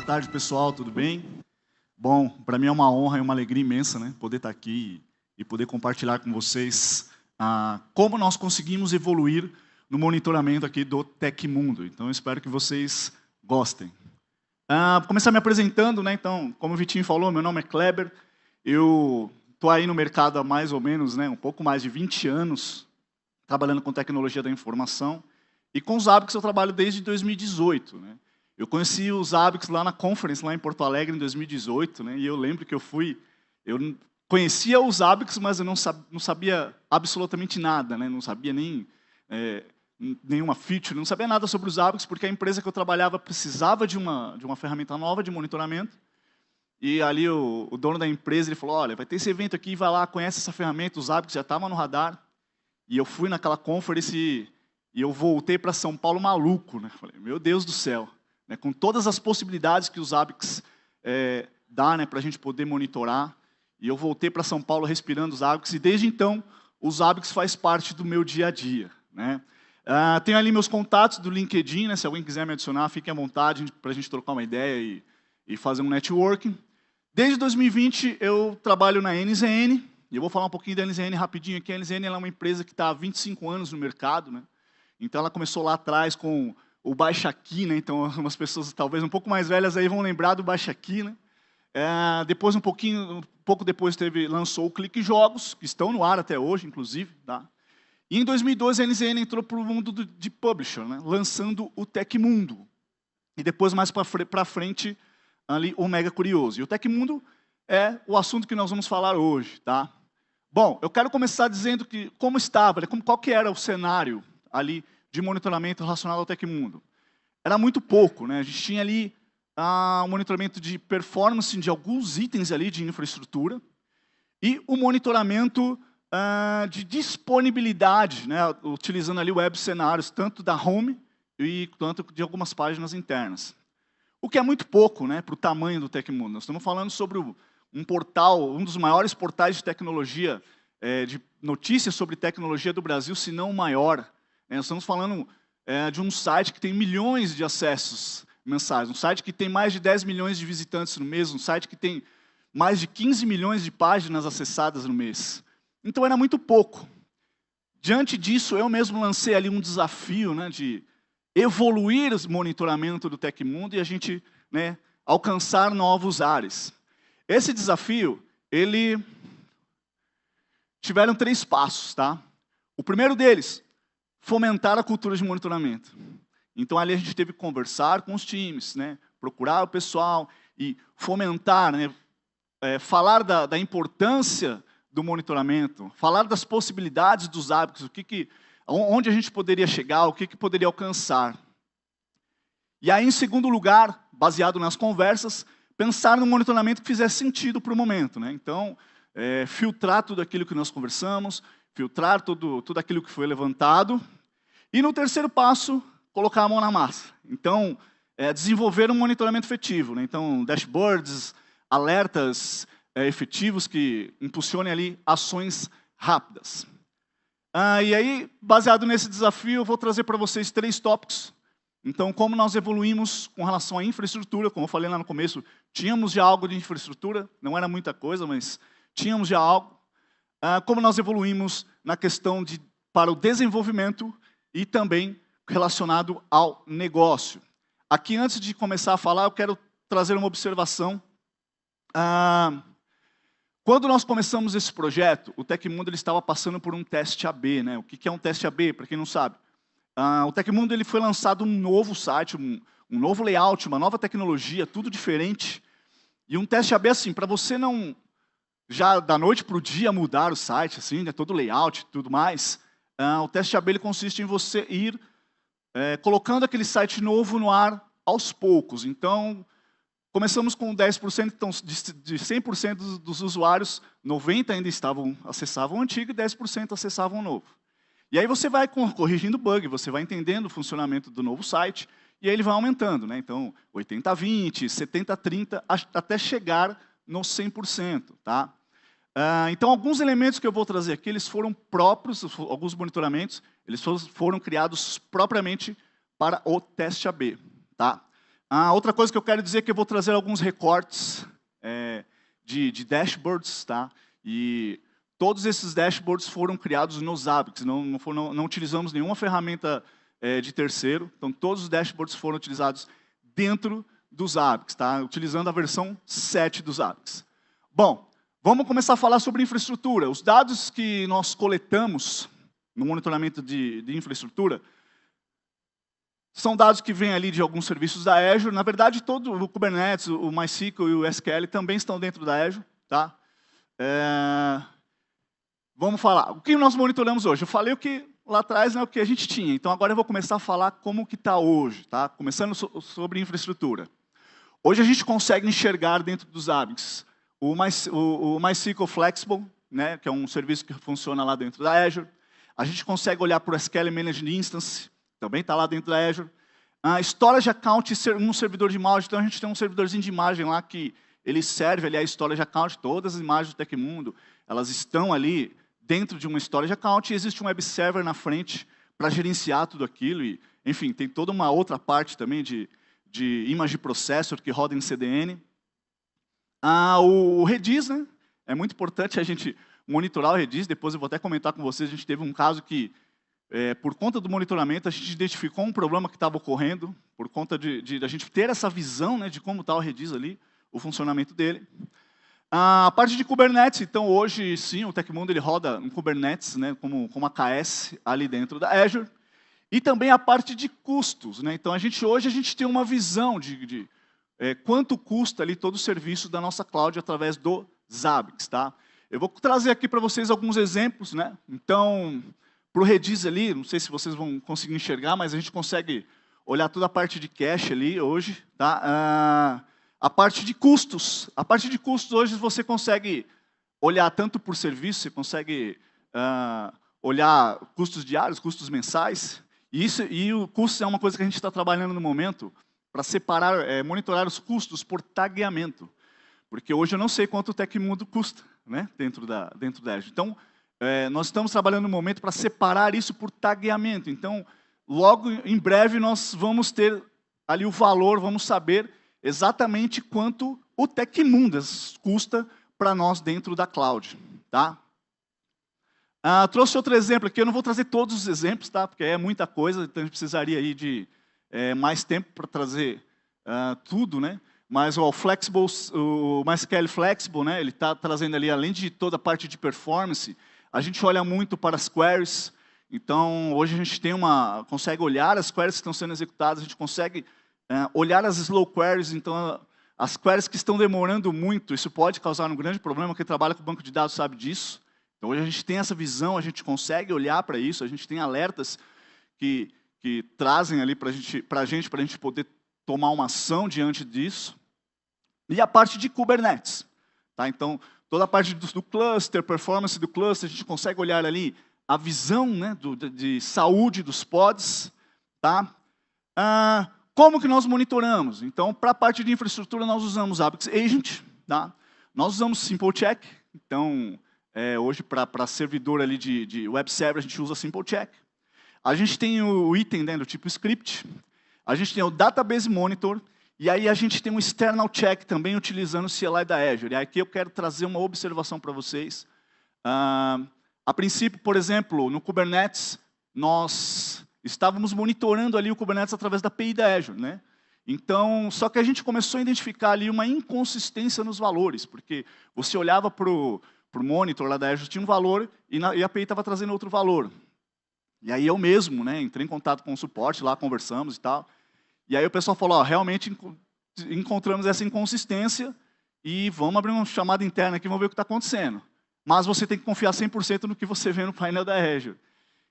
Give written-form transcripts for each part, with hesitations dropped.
tarde, pessoal, tudo bem? Bom, para mim é uma honra e uma alegria imensa, né, poder estar aqui e poder compartilhar com vocês como nós conseguimos evoluir no monitoramento aqui do Tecmundo. Então, eu espero que vocês gostem. Vou começar me apresentando, né? Então, como o Vitinho falou, meu nome é Kleber. Eu estou aí no mercado há mais ou menos, né, um pouco mais de 20 anos, trabalhando com tecnologia da informação. E com os Abics eu trabalho desde 2018, né? Eu conheci os Abics lá na Conference, lá em Porto Alegre, em 2018, né? E eu lembro que eu conhecia os Abics, mas eu não sabia absolutamente nada, né? Não sabia nem nenhuma feature, não sabia nada sobre os Abics, porque a empresa que eu trabalhava precisava de uma ferramenta nova de monitoramento. E ali o dono da empresa ele falou, olha, vai ter esse evento aqui, vai lá, conhece essa ferramenta, os Abics já estavam no radar. E eu fui naquela Conference e eu voltei para São Paulo maluco, né? Falei, meu Deus do céu. Né, com todas as possibilidades que os Abics dá, né, para a gente poder monitorar. E eu voltei para São Paulo respirando os Abics, e desde então, os Abics faz parte do meu dia a dia. Né? Tenho ali meus contatos do LinkedIn, né, se alguém quiser me adicionar, fique à vontade para a gente trocar uma ideia e fazer um networking. Desde 2020, eu trabalho na NZN, e eu vou falar um pouquinho da NZN rapidinho aqui. A NZN é uma empresa que está há 25 anos no mercado, né? Então ela começou lá atrás com o Baixa Aqui, né? Então umas pessoas talvez um pouco mais velhas aí vão lembrar do Baixa Aqui, né? Depois um pouco depois lançou o Clique Jogos, que estão no ar até hoje, inclusive, tá? E em 2012 a NZN entrou para o mundo de publisher, né? Lançando o Tecmundo. E depois mais para frente ali o Mega Curioso. E o Tecmundo é o assunto que nós vamos falar hoje, tá? Bom, eu quero começar dizendo que como estava, né? Qual que era o cenário ali de monitoramento relacionado ao Tecmundo. Era muito pouco, né? A gente tinha ali um monitoramento de performance de alguns itens ali de infraestrutura e o monitoramento de disponibilidade, né? Utilizando ali web cenários, tanto da home e tanto de algumas páginas internas. O que é muito pouco, né, para o tamanho do Tecmundo. Nós estamos falando sobre um portal, um dos maiores portais de tecnologia, de notícias sobre tecnologia do Brasil, se não o maior. Nós estamos falando de um site que tem milhões de acessos mensais, um site que tem mais de 10 milhões de visitantes no mês, um site que tem mais de 15 milhões de páginas acessadas no mês. Então era muito pouco. Diante disso, eu mesmo lancei ali um desafio, né, de evoluir o monitoramento do Tecmundo e a gente, né, alcançar novos ares. Esse desafio, tiveram 3 passos, tá? O primeiro deles, fomentar a cultura de monitoramento. Então, ali a gente teve que conversar com os times, né, procurar o pessoal e fomentar, né, falar da importância do monitoramento, falar das possibilidades dos hábitos, onde a gente poderia chegar, o que poderia alcançar. E aí, em segundo lugar, baseado nas conversas, pensar no monitoramento que fizesse sentido para o momento. Né? Então, filtrar tudo aquilo que nós conversamos, filtrar tudo aquilo que foi levantado. E no terceiro passo, colocar a mão na massa. Então, desenvolver um monitoramento efetivo. Né? Então, dashboards, alertas efetivos que impulsionem ali ações rápidas. E aí, baseado nesse desafio, eu vou trazer para vocês 3 tópicos. Então, como nós evoluímos com relação à infraestrutura, como eu falei lá no começo, tínhamos já algo de infraestrutura, não era muita coisa, mas tínhamos já algo. Como nós evoluímos na questão para o desenvolvimento e também relacionado ao negócio. Aqui, antes de começar a falar, eu quero trazer uma observação. Quando nós começamos esse projeto, o Tecmundo estava passando por um teste AB. Né? O que é um teste AB, para quem não sabe? O Tecmundo foi lançado um novo site, um novo layout, uma nova tecnologia, tudo diferente. E um teste AB, assim, para você não, já da noite para o dia, mudar o site, assim, né, todo o layout e tudo mais, o teste AB consiste em você ir colocando aquele site novo no ar aos poucos. Então, começamos com 10%, então, de 100% dos usuários, 90% ainda acessavam o antigo e 10% acessavam o novo. E aí você vai corrigindo bug, você vai entendendo o funcionamento do novo site, e aí ele vai aumentando. Né? Então, 80-20, 70-30, até chegar no 100%. Tá? Então, alguns elementos que eu vou trazer aqui, eles foram próprios, alguns monitoramentos, eles foram criados propriamente para o teste AB. Tá? Outra coisa que eu quero dizer é que eu vou trazer alguns recortes de dashboards, tá? E todos esses dashboards foram criados no Zabbix, não utilizamos nenhuma ferramenta de terceiro, então todos os dashboards foram utilizados dentro do Zabbix, tá? Utilizando a versão 7 do Zabbix. Bom, vamos começar a falar sobre infraestrutura. Os dados que nós coletamos no monitoramento de infraestrutura são dados que vêm ali de alguns serviços da Azure. Na verdade, todo o Kubernetes, o MySQL e o SQL também estão dentro da Azure. Tá? Vamos falar. O que nós monitoramos hoje? Eu falei o que lá atrás, né, o que a gente tinha. Então, agora eu vou começar a falar como que está hoje. Tá? Começando sobre infraestrutura. Hoje a gente consegue enxergar dentro dos Zabbix o MySQL Flexible, né, que é um serviço que funciona lá dentro da Azure. A gente consegue olhar para o SQL Managed Instance, também está lá dentro da Azure. Storage Account, um servidor de imagem. Então, a gente tem um servidorzinho de imagem lá que ele serve ali a Storage Account. Todas as imagens do Tecmundo, elas estão ali dentro de uma Storage Account. E existe um Web Server na frente para gerenciar tudo aquilo. E, enfim, tem toda uma outra parte também de Image Processor que roda em CDN. O Redis, né? É muito importante a gente monitorar o Redis. Depois eu vou até comentar com vocês. A gente teve um caso que por conta do monitoramento, a gente identificou um problema que estava ocorrendo, por conta de a gente ter essa visão, né, de como está o Redis ali, o funcionamento dele. A parte de Kubernetes, então hoje sim, o Tecmundo ele roda um Kubernetes, né, como AKS ali dentro da Azure. E também a parte de custos. Né, então hoje a gente tem uma visão de quanto custa ali todo o serviço da nossa cloud através do Zabbix. Tá? Eu vou trazer aqui para vocês alguns exemplos. Né, então, para o Redis ali, não sei se vocês vão conseguir enxergar, mas a gente consegue olhar toda a parte de cache ali hoje. Tá? A parte de custos. A parte de custos hoje você consegue olhar tanto por serviço, você consegue olhar custos diários, custos mensais. E o custo é uma coisa que a gente está trabalhando no momento para separar, monitorar os custos por tagueamento. Porque hoje eu não sei quanto o Tecmundo custa, né, dentro da Azure. Então, nós estamos trabalhando no momento para separar isso por tagueamento. Então, logo em breve nós vamos ter ali o valor, vamos saber exatamente quanto o Tecmundo custa para nós dentro da cloud. Tá? Trouxe outro exemplo aqui, eu não vou trazer todos os exemplos, tá? Porque é muita coisa, então a gente precisaria aí de mais tempo para trazer tudo, né? Mas o MySQL Flexible, né, ele está trazendo ali, além de toda a parte de performance, a gente olha muito para as queries. Então, hoje a gente consegue olhar as queries que estão sendo executadas, a gente consegue olhar as slow queries, então as queries que estão demorando muito, isso pode causar um grande problema, quem trabalha com banco de dados sabe disso. Então, hoje a gente tem essa visão, a gente consegue olhar para isso, a gente tem alertas que trazem ali para a gente poder tomar uma ação diante disso. E a parte de Kubernetes. Tá? Então, toda a parte do cluster, performance do cluster, a gente consegue olhar ali a visão, né, de saúde dos pods. Tá? Como que nós monitoramos? Então, para a parte de infraestrutura, nós usamos Zabbix Agent. Tá? Nós usamos SimpleCheck. Então, hoje, para servidor ali de web server, a gente usa SimpleCheck. A gente tem o item, né, do tipo script. A gente tem o Database Monitor. E aí a gente tem um External Check também utilizando o CLI da Azure. E aqui eu quero trazer uma observação para vocês. A princípio, por exemplo, no Kubernetes, nós estávamos monitorando ali o Kubernetes através da API da Azure. Né? Então, só que a gente começou a identificar ali uma inconsistência nos valores. Porque você olhava para o monitor lá da Azure, tinha um valor e a API estava trazendo outro valor. E aí eu mesmo, né, entrei em contato com o suporte lá, conversamos e tal. E aí o pessoal falou, realmente encontramos essa inconsistência e vamos abrir uma chamada interna aqui, vamos ver o que está acontecendo. Mas você tem que confiar 100% no que você vê no painel da Azure.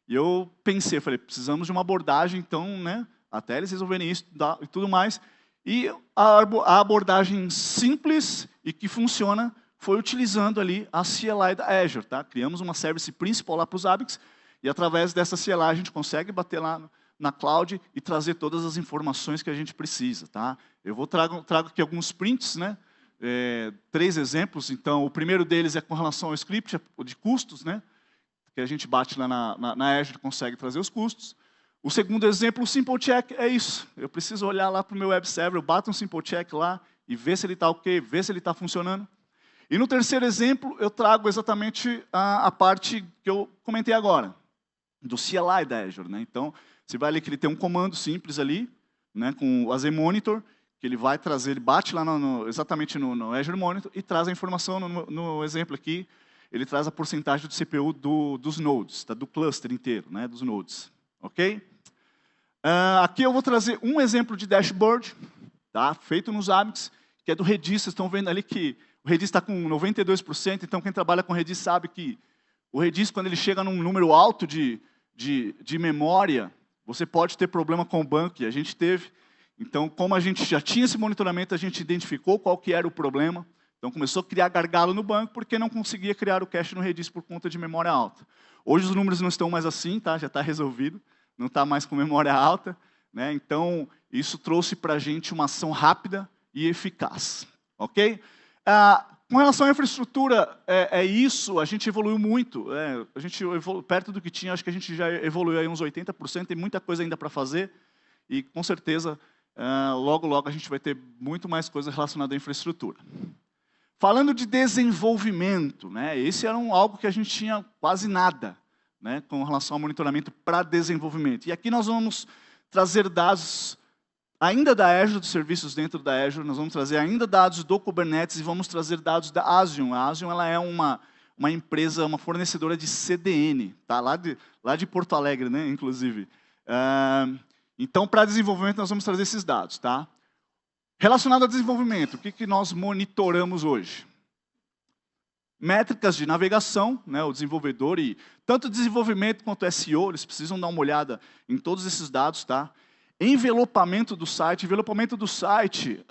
E eu pensei, falei, precisamos de uma abordagem, então, né, até eles resolverem isso e tudo mais. E a abordagem simples e que funciona foi utilizando ali a CLI da Azure. Tá? Criamos uma service principal lá para os Zabbix e através dessa CLI a gente consegue bater lá na cloud e trazer todas as informações que a gente precisa. Tá? Eu trago aqui alguns prints, né? 3 exemplos. Então, o primeiro deles é com relação ao script de custos, né? Que a gente bate lá na Azure e consegue trazer os custos. O segundo exemplo, o Simple Check, é isso. Eu preciso olhar lá para o meu web server, eu bato um Simple Check lá e ver se ele está ok, ver se ele está funcionando. E no terceiro exemplo, eu trago exatamente a parte que eu comentei agora, do CLI da Azure, né? Então, você vai ali que ele tem um comando simples ali, né, com o AZ Monitor, que ele vai trazer, ele bate lá exatamente no Azure Monitor e traz a informação no exemplo aqui, ele traz a porcentagem do CPU dos nodes, tá, do cluster inteiro, né, dos nodes. Ok? Aqui eu vou trazer um exemplo de dashboard, tá, feito nos Zabbix, que é do Redis. Vocês estão vendo ali que o Redis está com 92%, então quem trabalha com Redis sabe que o Redis, quando ele chega num número alto de memória, você pode ter problema com o banco, e a gente teve. Então, como a gente já tinha esse monitoramento, a gente identificou qual que era o problema. Então, começou a criar gargalo no banco, porque não conseguia criar o cache no Redis por conta de memória alta. Hoje os números não estão mais assim, tá? Já está resolvido, não está mais com memória alta, né? Então, isso trouxe para a gente uma ação rápida e eficaz. Ok? Com relação à infraestrutura, é isso, a gente evoluiu muito. A gente perto do que tinha, acho que a gente já evoluiu aí uns 80%, tem muita coisa ainda para fazer, e com certeza, logo, logo a gente vai ter muito mais coisa relacionada à infraestrutura. Falando de desenvolvimento, né, esse era algo que a gente tinha quase nada, né, com relação ao monitoramento para desenvolvimento. E aqui nós vamos trazer dados ainda da Azure, dos serviços dentro da Azure, nós vamos trazer ainda dados do Kubernetes e vamos trazer dados da Azion. A Azion ela é uma empresa, uma fornecedora de CDN, tá? lá de Porto Alegre, né, inclusive. Então, para desenvolvimento, nós vamos trazer esses dados. Tá? Relacionado ao desenvolvimento, o que nós monitoramos hoje? Métricas de navegação, né, o desenvolvedor, e tanto desenvolvimento quanto SEO, eles precisam dar uma olhada em todos esses dados. Tá? Envelopamento do site. Envelopamento do site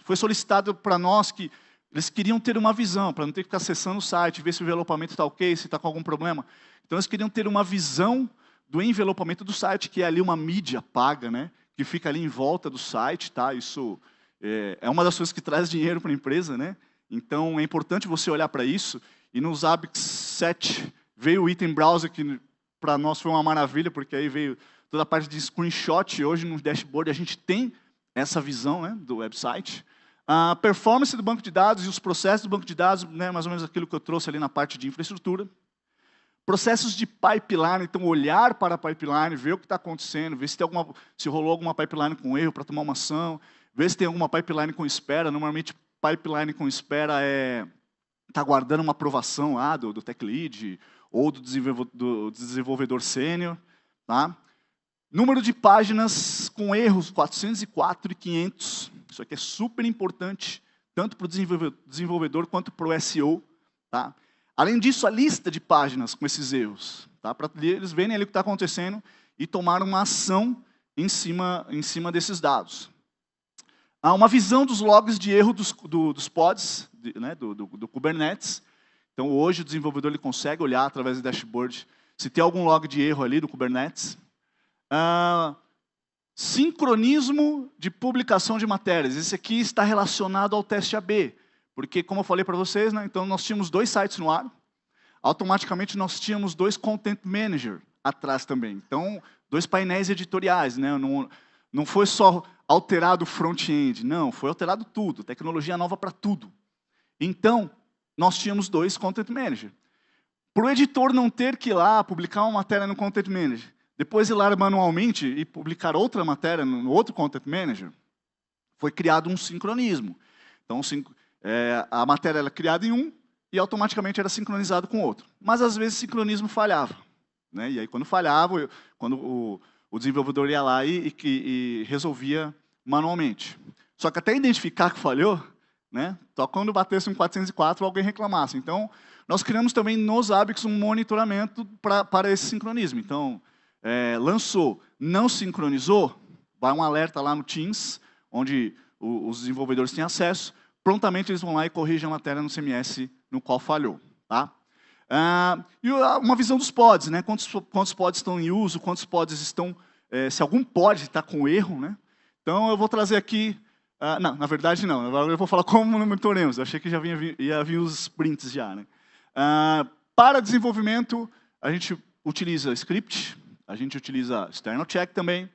foi solicitado para nós que eles queriam ter uma visão, para não ter que ficar acessando o site, ver se o envelopamento está ok, se está com algum problema. Então, eles queriam ter uma visão do envelopamento do site, que é ali uma mídia paga, né, que fica ali em volta do site. Tá? Isso é uma das coisas que traz dinheiro para a empresa. Né? Então, é importante você olhar para isso. E no Zabbix 7 veio o Item Browser, que para nós foi uma maravilha, porque aí veio toda a parte de screenshot. Hoje no dashboard a gente tem essa visão, né, do website. A performance do banco de dados e os processos do banco de dados, né, mais ou menos aquilo que eu trouxe ali na parte de infraestrutura. Processos de pipeline, então olhar para a pipeline, ver o que está acontecendo, ver se rolou alguma pipeline com erro para tomar uma ação, ver se tem alguma pipeline com espera. Normalmente pipeline com espera está guardando uma aprovação lá do tech lead ou do desenvolvedor sênior. Tá? Número de páginas com erros, 404 e 500. Isso aqui é super importante, tanto para o desenvolvedor quanto para o SEO. Tá? Além disso, a lista de páginas com esses erros, tá? Para eles verem ali o que está acontecendo e tomar uma ação em cima desses dados. Há uma visão dos logs de erro dos pods, né, do Kubernetes. Então, hoje, o desenvolvedor ele consegue olhar através do dashboard se tem algum log de erro ali do Kubernetes. Sincronismo de publicação de matérias. Esse aqui está relacionado ao teste AB. Porque, como eu falei para vocês, né, então nós tínhamos 2 sites no ar. Automaticamente, nós tínhamos 2 Content Manager atrás também. Então, 2 painéis editoriais. Né, não foi só alterado o front-end. Não, foi alterado tudo. Tecnologia nova para tudo. Então, nós tínhamos 2 Content Manager. Para o editor não ter que ir lá publicar uma matéria no Content Manager, depois ir lá manualmente e publicar outra matéria no outro Content Manager, foi criado um sincronismo. Então, a matéria era criada em um e automaticamente era sincronizado com outro. Mas, às vezes, o sincronismo falhava. Né? E aí, quando falhava, quando o desenvolvedor ia lá e resolvia manualmente. Só que até identificar que falhou, né? Só quando batesse um 404, alguém reclamasse. Então, nós criamos também nos Zabbix um monitoramento para esse sincronismo. Então, lançou, não sincronizou, vai um alerta lá no Teams, onde os desenvolvedores têm acesso, prontamente eles vão lá e corrigem a matéria no CMS no qual falhou. Tá? E uma visão dos pods, né? Quantos pods estão em uso, quantos pods estão... se algum pod está com erro. Né? Então, eu vou trazer aqui... não, na verdade não, agora eu vou falar como monitoramos. Eu achei que já ia vir os prints já. Né? Para desenvolvimento, a gente utiliza script, a gente utiliza external check também,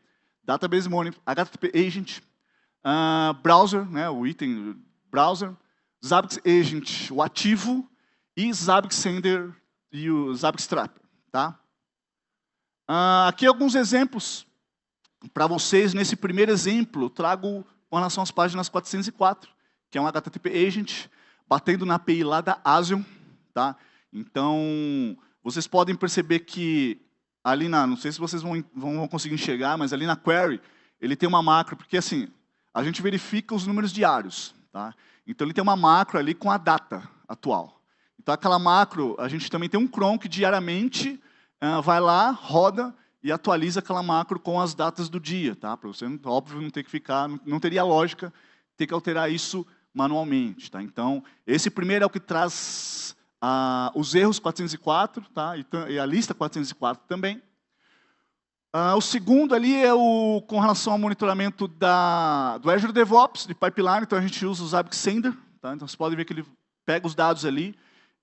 database monitor, HTTP agent, browser, né, o item browser, Zabbix agent, o ativo, e Zabbix sender e o Zabbix trapper, tá? Aqui alguns exemplos para vocês. Nesse primeiro exemplo, trago com relação às páginas 404, que é um HTTP agent, batendo na API lá da Asion, tá? Então, vocês podem perceber que ali não sei se vocês vão conseguir enxergar, mas ali na query, ele tem uma macro, porque assim, a gente verifica os números diários, tá? Então ele tem uma macro ali com a data atual. Então aquela macro, a gente também tem um cron que diariamente vai lá, roda e atualiza aquela macro com as datas do dia, tá? Para você, óbvio, não ter que ficar, não teria lógica ter que alterar isso manualmente, tá? Então, esse primeiro é o que traz os erros 404, tá? E a lista 404 também. O segundo ali é com relação ao monitoramento do Azure DevOps, de pipeline. Então, a gente usa o Zabbix Sender, tá? Então, vocês podem ver que ele pega os dados ali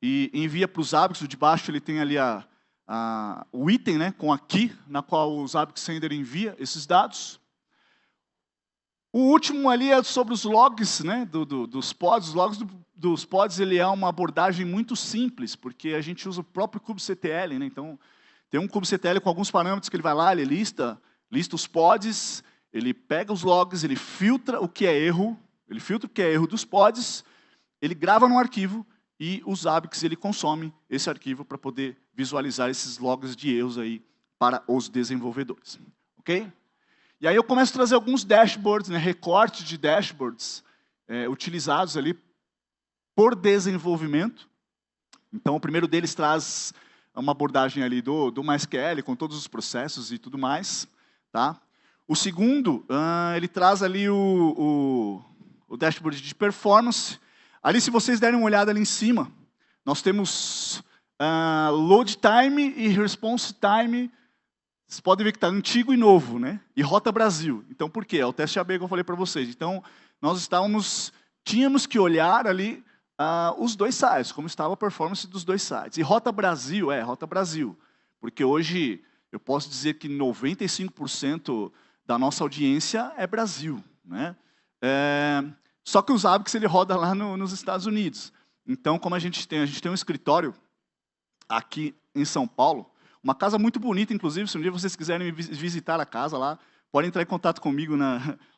e envia para o Zabbix. O de baixo ele tem ali o item, né, com a key, na qual o Zabbix Sender envia esses dados. O último ali é sobre os logs, né, dos pods. Os logs dos pods ele é uma abordagem muito simples, porque a gente usa o próprio kubectl, né? Então, tem um kubectl com alguns parâmetros que ele vai lá, ele lista os pods, ele pega os logs, ele filtra o que é erro, dos pods, ele grava no arquivo e o Zabbix ele consome esse arquivo para poder visualizar esses logs de erros aí para os desenvolvedores, ok? E aí eu começo a trazer alguns dashboards, né, recortes de dashboards utilizados ali por desenvolvimento. Então o primeiro deles traz uma abordagem ali do MySQL com todos os processos e tudo mais, tá? O segundo, ele traz ali o dashboard de performance. Ali, se vocês derem uma olhada ali em cima, nós temos load time e response time. Vocês podem ver que está antigo e novo, né? E Rota Brasil. Então, por quê? É o teste AB que eu falei para vocês. Então, nós tínhamos que olhar ali os dois sites, como estava a performance dos dois sites. E Rota Brasil, Rota Brasil. Porque hoje, eu posso dizer que 95% da nossa audiência é Brasil, né? Só que o Zabbix ele roda lá nos Estados Unidos. Então, como a gente tem um escritório aqui em São Paulo, uma casa muito bonita, inclusive, se um dia vocês quiserem visitar a casa lá, podem entrar em contato comigo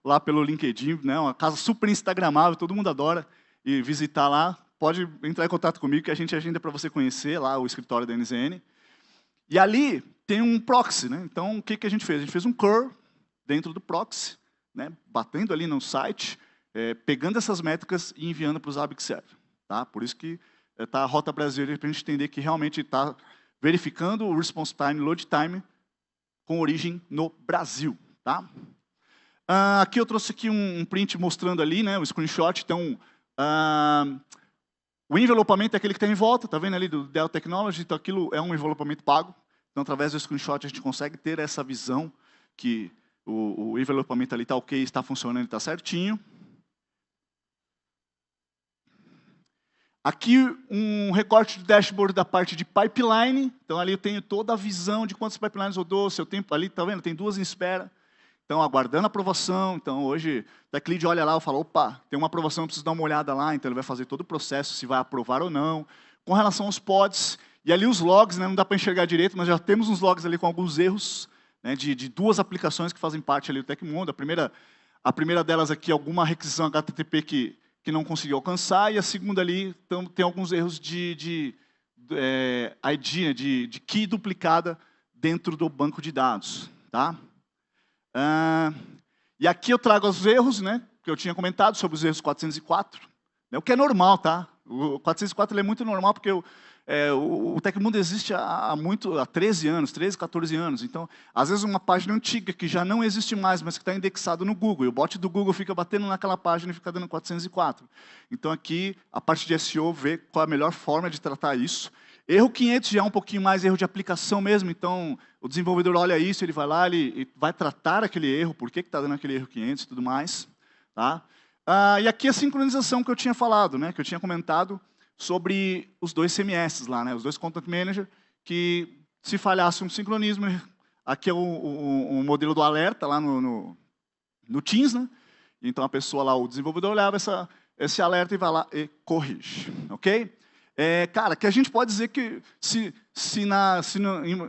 lá pelo LinkedIn, né? Uma casa super instagramável, todo mundo adora e visitar lá. Pode entrar em contato comigo que a gente agenda para você conhecer lá o escritório da NZN. E ali tem um proxy, né? Então, o que a gente fez? A gente fez um curl dentro do proxy, né? Batendo ali no site, pegando essas métricas e enviando para o Zabbix Server, tá? Por isso que está a Rota Brasil, para a gente entender que realmente está verificando o response time, load time, com origem no Brasil, tá? Aqui eu trouxe aqui um print mostrando ali, né, o screenshot. Então, o envelopamento é aquele que está em volta, tá vendo ali do Dell Technologies? Então, aquilo é um envelopamento pago. Então, através do screenshot, a gente consegue ter essa visão que o envelopamento ali está ok, está funcionando, está certinho. Aqui um recorte do dashboard da parte de pipeline. Então ali eu tenho toda a visão de quantos pipelines rodou, seu tempo ali, tá vendo? Tem 2 em espera. Então aguardando a aprovação. Então hoje o Tech Lead olha lá e fala, opa, tem uma aprovação, preciso dar uma olhada lá. Então ele vai fazer todo o processo, se vai aprovar ou não. Com relação aos pods, e ali os logs, né, não dá para enxergar direito, mas já temos uns logs ali com alguns erros, né, de 2 aplicações que fazem parte ali do Tecmundo. A primeira delas aqui, alguma requisição HTTP que não conseguiu alcançar, e a segunda ali tem alguns erros de ID, né, de key duplicada dentro do banco de dados, tá? E aqui eu trago os erros, né, que eu tinha comentado sobre os erros 404, né, o que é normal, tá? O 404 ele é muito normal porque o Tecmundo existe há 13 anos, 13, 14 anos. Então, às vezes uma página antiga que já não existe mais, mas que está indexado no Google, e o bot do Google fica batendo naquela página e fica dando 404. Então, aqui, a parte de SEO vê qual é a melhor forma de tratar isso. Erro 500 já é um pouquinho mais erro de aplicação mesmo, então o desenvolvedor olha isso, ele vai lá, ele vai tratar aquele erro, por que está dando aquele erro 500 e tudo mais. Tá? E aqui a sincronização que eu tinha falado, né, que eu tinha comentado, sobre os 2 CMS lá, né, os 2 Content Manager, que se falhasse um sincronismo, Aqui é o modelo do alerta lá no Teams, né? Então a pessoa lá, o desenvolvedor, olhava esse alerta e vai lá e corrige, ok? Cara, que a gente pode dizer que se na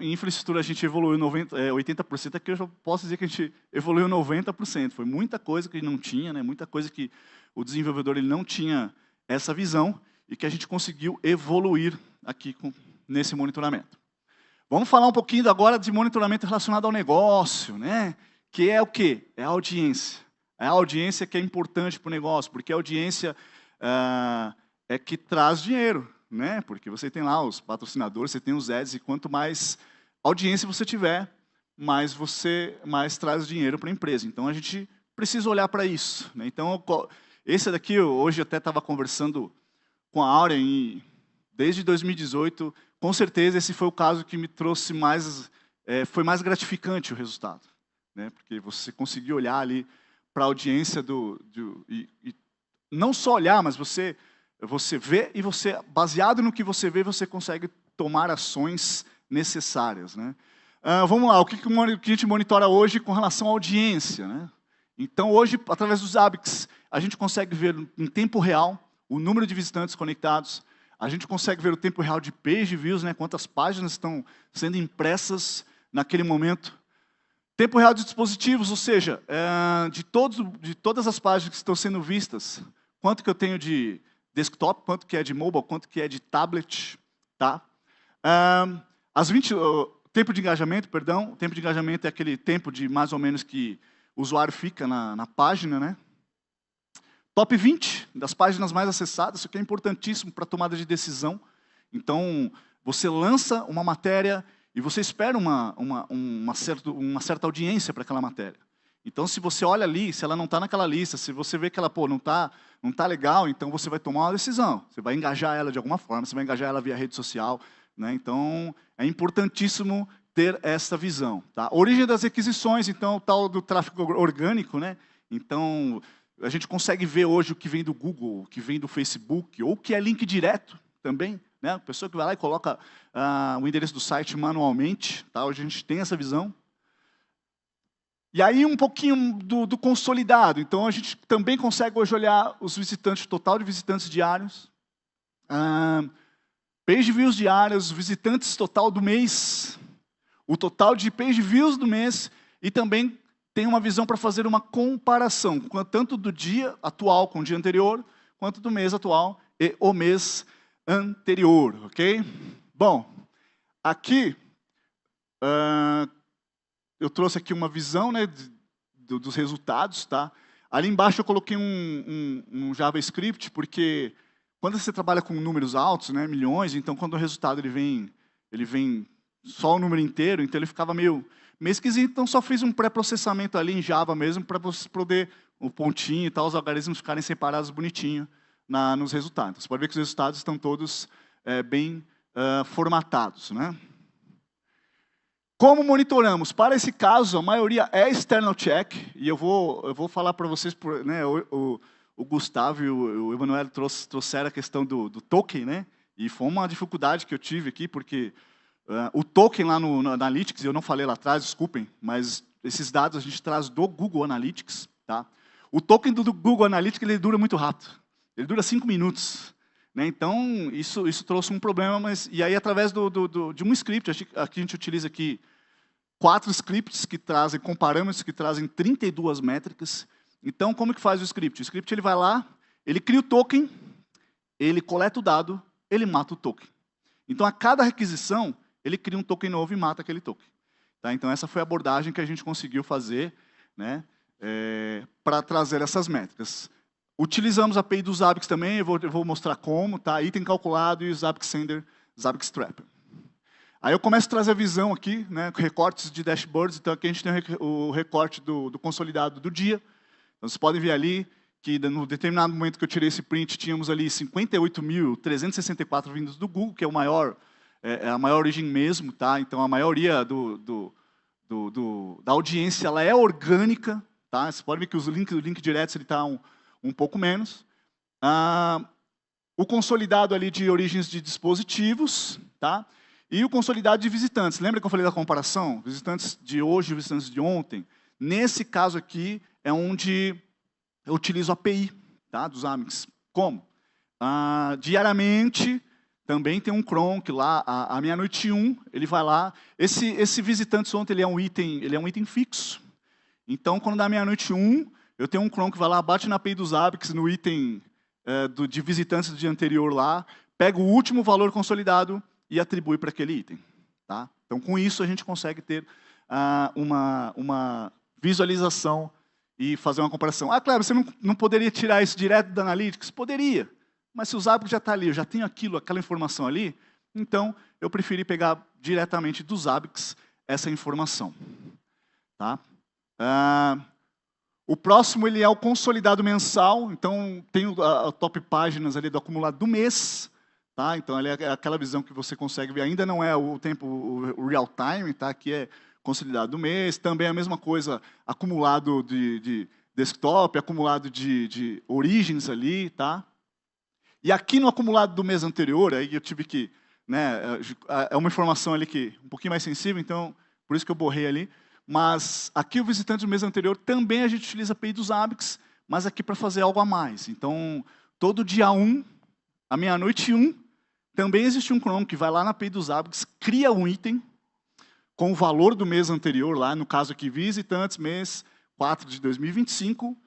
infraestrutura a gente evoluiu 80%, aqui eu já posso dizer que a gente evoluiu 90%. Foi muita coisa que não tinha, né? Muita coisa que o desenvolvedor ele não tinha essa visão e que a gente conseguiu evoluir aqui nesse monitoramento. Vamos falar um pouquinho agora de monitoramento relacionado ao negócio, né? Que é o quê? É a audiência. É a audiência que é importante para o negócio, porque a audiência é que traz dinheiro, né? Porque você tem lá os patrocinadores, você tem os ads, e quanto mais audiência você tiver, mais traz dinheiro para a empresa. Então, a gente precisa olhar para isso, né? Então, esse daqui, hoje eu até estava conversando com a Áurea, desde 2018, com certeza esse foi o caso que me trouxe foi mais gratificante o resultado, né? Porque você conseguiu olhar ali para a audiência e não só olhar, mas você vê e baseado no que você vê, você consegue tomar ações necessárias, né? Vamos lá, o que a gente monitora hoje com relação à audiência, né? Então, hoje, através dos Zabbix, a gente consegue ver em tempo real o número de visitantes conectados, a gente consegue ver o tempo real de page views, né? Quantas páginas estão sendo impressas naquele momento. Tempo real de dispositivos, ou seja, de todas as páginas que estão sendo vistas, quanto que eu tenho de desktop, quanto que é de mobile, quanto que é de tablet, tá? Tempo de engajamento, perdão, o tempo de engajamento é aquele tempo de mais ou menos que o usuário fica na página, né? Top 20 das páginas mais acessadas, isso aqui é importantíssimo para tomada de decisão. Então, você lança uma matéria e você espera uma certa audiência para aquela matéria. Então, se você olha ali, se ela não está naquela lista, se você vê que ela não tá legal, então você vai tomar uma decisão. Você vai engajar ela de alguma forma, você vai engajar ela via rede social, né? Então, é importantíssimo ter essa visão, tá? Origem das requisições, então, o tal do tráfego orgânico, né? Então, a gente consegue ver hoje o que vem do Google, o que vem do Facebook, ou o que é link direto também, né? A pessoa que vai lá e coloca o endereço do site manualmente, tá? Hoje a gente tem essa visão. E aí um pouquinho do consolidado. Então, a gente também consegue hoje olhar os visitantes, o total de visitantes diários, page views diários, visitantes total do mês, o total de page views do mês, e também tem uma visão para fazer uma comparação, tanto do dia atual com o dia anterior, quanto do mês atual e o mês anterior, ok? Bom, aqui eu trouxe aqui uma visão, né, dos resultados, tá? Ali embaixo eu coloquei um JavaScript, porque quando você trabalha com números altos, né, milhões, então quando o resultado ele vem só o número inteiro, então ele ficava meio esquisito, então só fiz um pré-processamento ali em Java mesmo, para você poder, o pontinho e tal, os algoritmos ficarem separados bonitinho nos resultados. Você pode ver que os resultados estão todos bem formatados, né? Como monitoramos? Para esse caso, a maioria é external check, e eu vou falar para vocês, né, o Gustavo e o Emanuel trouxeram a questão do token, né? E foi uma dificuldade que eu tive aqui, porque o token lá no Analytics, eu não falei lá atrás, desculpem, mas esses dados a gente traz do Google Analytics, tá? O token do Google Analytics ele dura muito rápido, ele dura 5 minutos. Né? Então, isso trouxe um problema, e aí através de um script, aqui a gente utiliza aqui 4 scripts com parâmetros que trazem 32 métricas. Então, como que faz o script? O script ele vai lá, ele cria o token, ele coleta o dado, ele mata o token. Então, a cada requisição, ele cria um token novo e mata aquele token. Tá? Então, essa foi a abordagem que a gente conseguiu fazer, né, para trazer essas métricas. Utilizamos a API dos Zabbix também, eu vou mostrar como, tá? Item calculado e o Zabbix Sender, Zabbix Trapper. Aí eu começo a trazer a visão aqui, né, com recortes de dashboards. Então aqui a gente tem o recorte do consolidado do dia. Então, vocês podem ver ali que no determinado momento que eu tirei esse print, tínhamos ali 58.364 vindos do Google, que é a maior origem mesmo, tá? Então a maioria da audiência ela é orgânica, tá? Você pode ver que o link direto ele está um pouco menos. O consolidado ali de origens de dispositivos, tá? E o consolidado de visitantes. Lembra que eu falei da comparação? Visitantes de hoje e visitantes de ontem. Nesse caso aqui, é onde eu utilizo a API, tá, dos Amix. Como? Diariamente, também tem um cron que lá, à meia-noite 1, ele vai lá. Esse visitantes ontem, ele é um item fixo. Então, quando dá meia-noite 1, eu tenho um cron que vai lá, bate na API dos Amix, no item de visitantes do dia anterior lá, pega o último valor consolidado e atribui para aquele item. Tá? Então, com isso, a gente consegue ter uma visualização e fazer uma comparação. Claro, você não poderia tirar isso direto da Analytics? Poderia. Mas se o Zabbix já está ali, eu já tenho aquela informação ali, então eu preferi pegar diretamente do Zabbix essa informação. Tá? O próximo ele é o consolidado mensal, então tem a top páginas ali do acumulado do mês. Tá? Então, ali é aquela visão que você consegue ver, ainda não é o tempo o real time, tá? Aqui é consolidado do mês, também é a mesma coisa, acumulado de desktop, acumulado de origins ali, tá? E aqui no acumulado do mês anterior, aí eu tive que, né, é uma informação ali que um pouquinho mais sensível, então por isso que eu borrei ali. Mas aqui o visitante do mês anterior também a gente utiliza a API dos Zabbix, mas aqui para fazer algo a mais. Então, todo dia 1, à meia-noite 1, também existe um cron que vai lá na API dos Zabbix, cria um item com o valor do mês anterior, lá no caso aqui, visitantes, mês 4 de 2025,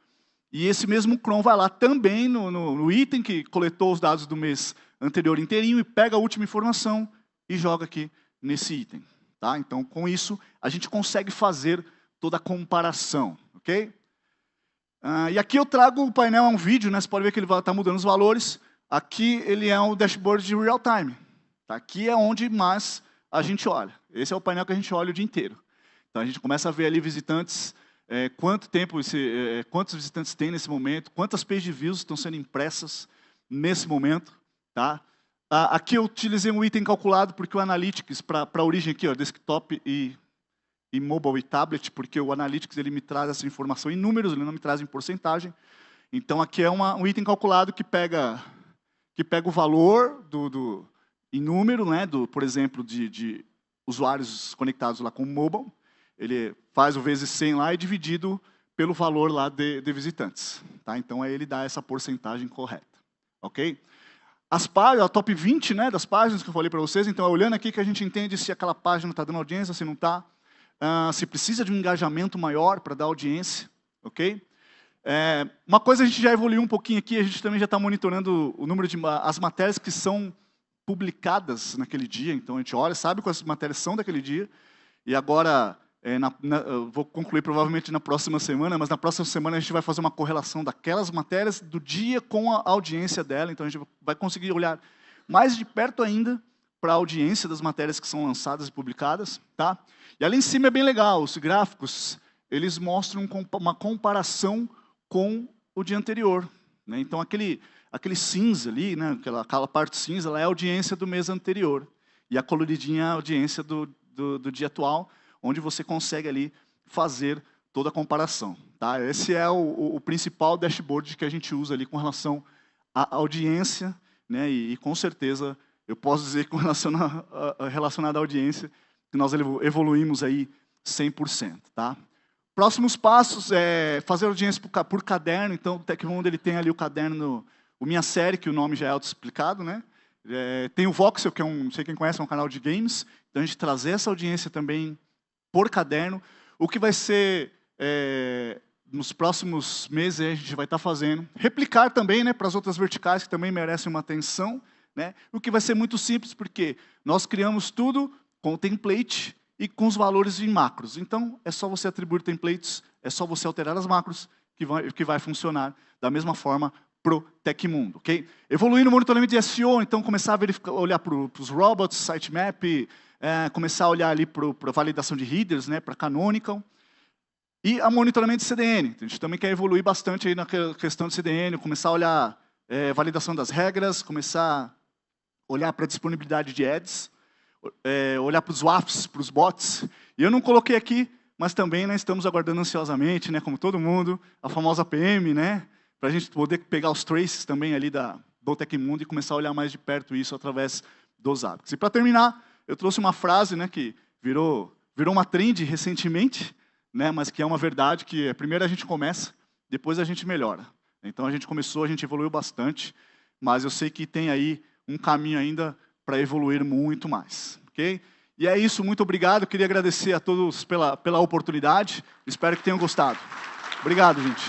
e esse mesmo cron vai lá também no item que coletou os dados do mês anterior inteirinho e pega a última informação e joga aqui nesse item. Tá? Então, com isso, a gente consegue fazer toda a comparação. Ok? E aqui eu trago o painel, é um vídeo, né? Você pode ver que ele está mudando os valores. Aqui ele é um dashboard de real time. Tá? Aqui é onde mais a gente olha. Esse é o painel que a gente olha o dia inteiro. Então, a gente começa a ver ali visitantes, quantos visitantes tem nesse momento, quantas page views estão sendo impressas nesse momento. Tá? Aqui eu utilizei um item calculado, porque o Analytics, para a origem aqui, ó, desktop e mobile e tablet, porque o Analytics ele me traz essa informação em números, ele não me traz em porcentagem. Então, aqui é um item calculado que pega o valor em número, né, por exemplo, de usuários conectados lá com o mobile. Ele faz o vezes 100 lá e dividido pelo valor lá de visitantes. Tá? Então, aí ele dá essa porcentagem correta. Ok? As páginas, a top 20, né, das páginas que eu falei para vocês, então é olhando aqui que a gente entende se aquela página está dando audiência, se não está, se precisa de um engajamento maior para dar audiência. Ok? Uma coisa a gente já evoluiu um pouquinho aqui, a gente também já está monitorando o número de as matérias que são publicadas naquele dia, então a gente olha, sabe quais matérias são daquele dia, e agora, eu vou concluir provavelmente na próxima semana, mas na próxima semana a gente vai fazer uma correlação daquelas matérias do dia com a audiência dela, então a gente vai conseguir olhar mais de perto ainda para a audiência das matérias que são lançadas e publicadas. Tá? E ali em cima é bem legal, os gráficos, eles mostram uma comparação com o dia anterior. Né? Então, aquele cinza ali, né? aquela parte cinza, ela é a audiência do mês anterior. E a coloridinha é a audiência do dia atual, onde você consegue ali fazer toda a comparação. Tá? Esse é o principal dashboard que a gente usa ali com relação à audiência, né? E com certeza, eu posso dizer que relacionado à audiência, que nós evoluímos aí 100%. Tá? Próximos passos é fazer audiência por caderno. Então, o Tecmundo ele tem ali o caderno, o Minha Série, que o nome já é auto-explicado. Né? Tem o Voxel, que não sei quem conhece, é um canal de games. Então, a gente trazer essa audiência também por caderno. O que vai ser, nos próximos meses, a gente vai estar fazendo. Replicar também, né, para as outras verticais, que também merecem uma atenção. Né? O que vai ser muito simples, porque nós criamos tudo com o template e com os valores em macros. Então, é só você atribuir templates, é só você alterar as macros, que vai funcionar da mesma forma para o Tecmundo. Okay? Evoluir no monitoramento de SEO, então começar a verificar, olhar para os robots, sitemap, começar a olhar ali para a validação de headers, né, para Canonical. E a monitoramento de CDN. A gente também quer evoluir bastante aí na questão de CDN, começar a olhar validação das regras, começar a olhar para a disponibilidade de ads, olhar para os WAFs, para os bots. E eu não coloquei aqui, mas também né, estamos aguardando ansiosamente, né, como todo mundo, a famosa PM, né, para a gente poder pegar os traces também ali do Tecmundo e começar a olhar mais de perto isso através dos Zabbix. E para terminar, eu trouxe uma frase, né, que virou uma trend recentemente, né, mas que é uma verdade que primeiro a gente começa, depois a gente melhora. Então a gente começou, a gente evoluiu bastante, mas eu sei que tem aí um caminho ainda para evoluir muito mais, ok? E é isso, muito obrigado. Eu queria agradecer a todos pela oportunidade. Espero que tenham gostado. Obrigado, gente.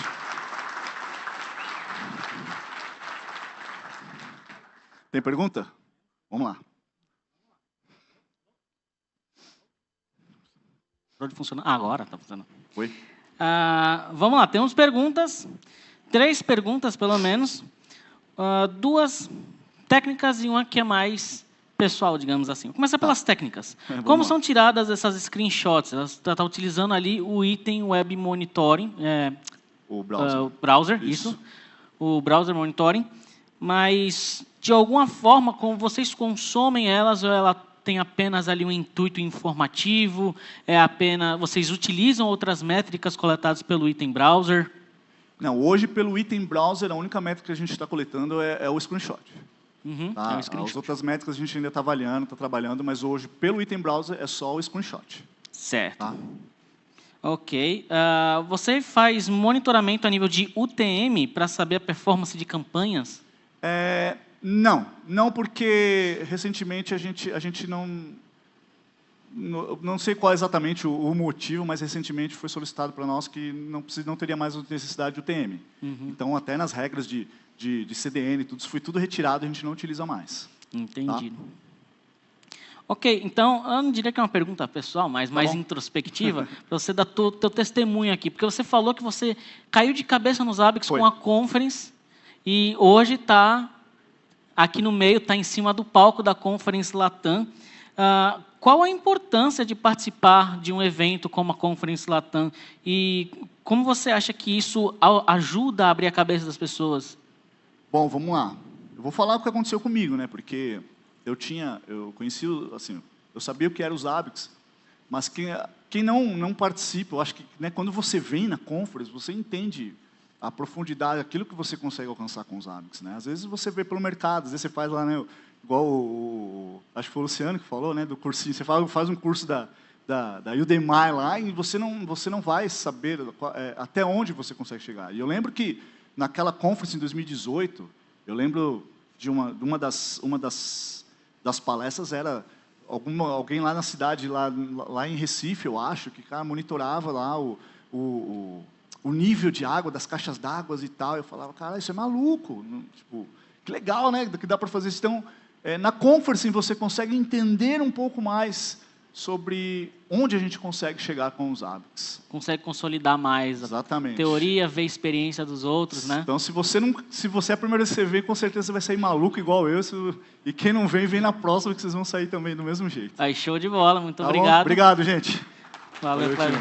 Tem pergunta? Vamos lá. Pode funcionar? Agora está funcionando. Oi? Vamos lá, temos perguntas. 3 perguntas, pelo menos. 2 técnicas e uma que é mais pessoal, digamos assim. Vou começar pelas técnicas. Como são tiradas essas screenshots? Você está utilizando ali o item Web Monitoring. O browser. O browser, isso. O browser monitoring. Mas, de alguma forma, como vocês consomem elas, ou ela tem apenas ali um intuito informativo? Vocês utilizam outras métricas coletadas pelo item browser? Não, hoje, pelo item browser, a única métrica que a gente está coletando é o screenshot. Tá? É um screenshot. As outras métricas a gente ainda está avaliando, está trabalhando, mas hoje, pelo item browser, é só o screenshot. Certo. Tá? Ok. Você faz monitoramento a nível de UTM para saber a performance de campanhas? Não porque recentemente a gente não sei qual é exatamente o motivo, mas recentemente foi solicitado para nós que não teria mais necessidade de UTM. Então, até nas regras de CDN, tudo isso foi tudo retirado, a gente não utiliza mais. Entendido. Tá? Ok, então, eu não diria que é uma pergunta pessoal, mas mais introspectiva, para você dar teu testemunho aqui. Porque você falou que você caiu de cabeça nos Zabbix com a Conference e hoje está aqui no meio, está em cima do palco da Conference Latam. Qual a importância de participar de um evento como a Conference Latam? E como você acha que isso ajuda a abrir a cabeça das pessoas? Bom, vamos lá. Eu vou falar o que aconteceu comigo, né? Porque eu conheci, assim, eu sabia o que era os Zabbix, mas quem não participa, eu acho que, né, quando você vem na Conference, você entende a profundidade, aquilo que você consegue alcançar com os Zabbix, né? Às vezes você vê pelo mercado, às vezes você faz lá, né, igual acho que foi o Luciano que falou, né, do cursinho, você faz um curso da Udemy lá e você não vai saber até onde você consegue chegar. E eu lembro que naquela Conference em 2018, eu lembro de uma das palestras era alguém lá na cidade, lá em Recife, eu acho, que monitorava lá o nível de água das caixas d'água e tal. Eu falava, cara, isso é maluco. Tipo, que legal, né? Que dá para fazer isso. Então, na Conference você consegue entender um pouco mais sobre onde a gente consegue chegar com os Zabbix. Consegue consolidar mais a teoria, ver a experiência dos outros, né? Então, se você é a primeira vez que você vem, com certeza você vai sair maluco igual eu. E quem não vem na próxima, que vocês vão sair também do mesmo jeito. Aí, show de bola. Muito obrigado. Obrigado, gente. Valeu, Cleber.